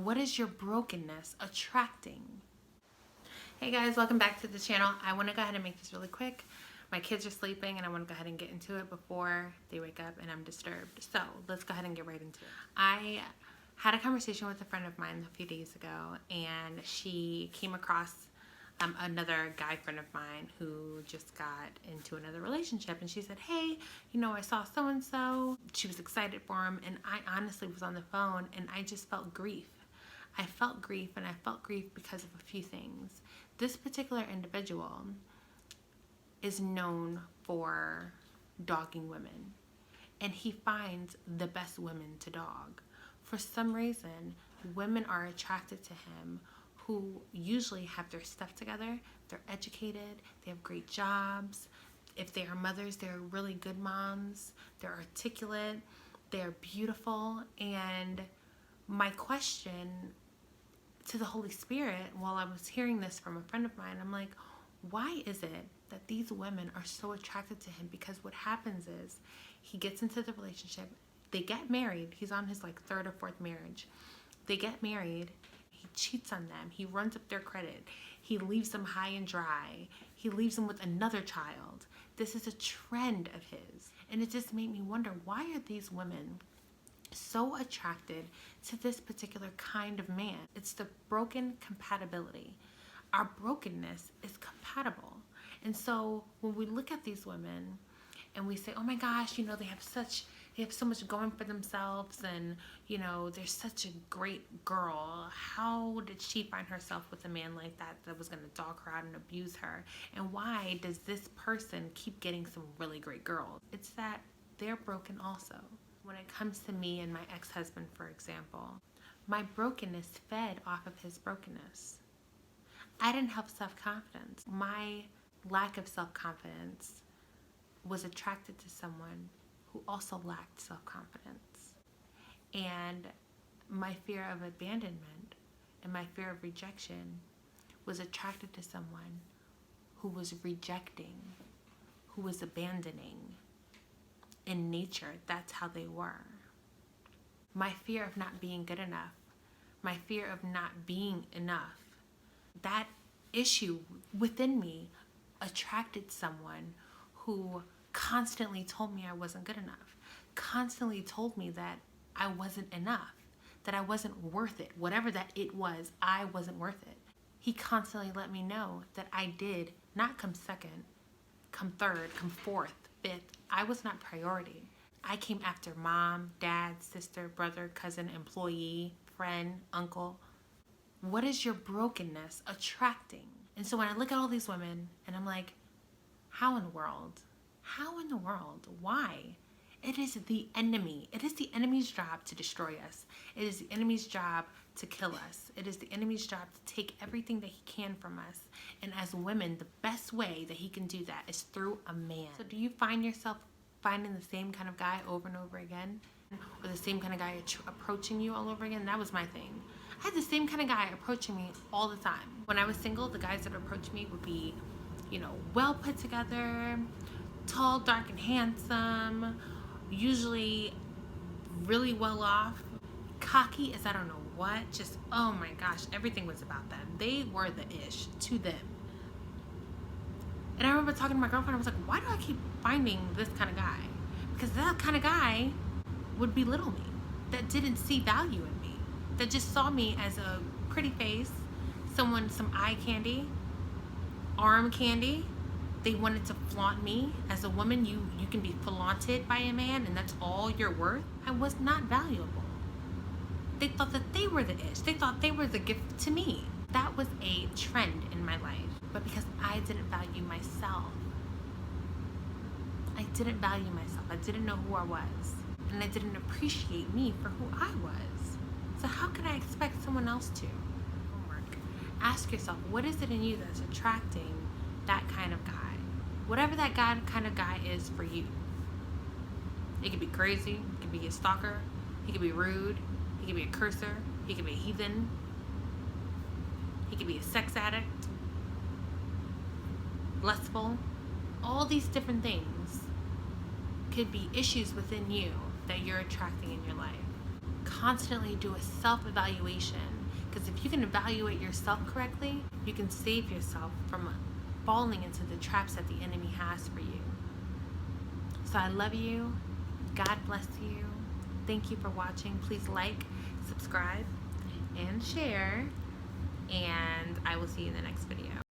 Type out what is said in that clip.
What is your brokenness attracting? Hey guys, welcome back to the channel. I want to go ahead and make this really quick. My kids are sleeping and I want to go ahead and get into it before they wake up and I'm disturbed. So let's go ahead and get right into it. I had a conversation with a friend of mine a few days ago, and she came across another guy friend of mine who just got into another relationship, and she said, hey, I saw so-and-so. She was excited for him, and I honestly was on the phone and I just felt grief. I felt grief, and I felt grief because of a few things. This particular individual is known for dogging women, and he finds the best women to dog. For some reason, women are attracted to him who usually have their stuff together, they're educated, they have great jobs. If they are mothers, they're really good moms, they're articulate, they're beautiful. And my question to the Holy Spirit while I was hearing this from a friend of mine, I'm like, why is it that these women are so attracted to him? Because what happens is he gets into the relationship, they get married, he's on his third or fourth marriage. They get married, he cheats on them, he runs up their credit, he leaves them high and dry, he leaves them with another child. This is a trend of his. And it just made me wonder, why are these women so attracted to this particular kind of man? It's the broken compatibility. Our brokenness is compatible. And so when we look at these women and we say, oh my gosh, they have so much going for themselves, and they're such a great girl. How did she find herself with a man like that was going to dog her out and abuse her? And why does this person keep getting some really great girls? It's that they're broken also. When it comes to me and my ex-husband, for example, my brokenness fed off of his brokenness. I didn't have self-confidence. My lack of self-confidence was attracted to someone who also lacked self-confidence. And my fear of abandonment and my fear of rejection was attracted to someone who was rejecting, who was abandoning. In nature, that's how they were. My fear of not being good enough, my fear of not being enough, that issue within me attracted someone who constantly told me I wasn't good enough, constantly told me that I wasn't enough, that I wasn't worth it. Whatever that it was, I wasn't worth it. He constantly let me know that I did not come second, come third, come fourth, fifth. I was not priority. I came after mom, dad, sister, brother, cousin, employee, friend, uncle. What is your brokenness attracting? And so when I look at all these women and I'm like, how in the world? How in the world? Why? It is the enemy. It is the enemy's job to destroy us. It is the enemy's job to kill us. It is the enemy's job to take everything that he can from us. And as women, the best way that he can do that is through a man. So do you find yourself finding the same kind of guy over and over again? Or the same kind of guy approaching you all over again? That was my thing. I had the same kind of guy approaching me all the time. When I was single, the guys that approached me would be, well put together, tall, dark, and handsome, usually really well off, cocky as I don't know what, just, oh my gosh, everything was about them. They were the ish to them. And I remember talking to my girlfriend, I was like, why do I keep finding this kind of guy? Because that kind of guy would belittle me, that didn't see value in me, that just saw me as a pretty face, some eye candy, arm candy. They wanted to flaunt me. As a woman, you can be flaunted by a man and that's all you're worth. I was not valuable. They thought that they were the ish. They thought they were the gift to me. That was a trend in my life. But because I didn't value myself, I didn't value myself. I didn't know who I was. And I didn't appreciate me for who I was. So how could I expect someone else to? Homework. Ask yourself, what is it in you that's attracting that kind of guy? Whatever that kind of guy is for you. He could be crazy, he could be a stalker, he could be rude, he could be a cursor, he could be a heathen, he could be a sex addict, lustful. All these different things could be issues within you that you're attracting in your life. constantly do a self-evaluation, because if you can evaluate yourself correctly, you can save yourself from falling into the traps that the enemy has for you. So I love you. God bless you. Thank you for watching. Please like, subscribe, and share. And I will see you in the next video.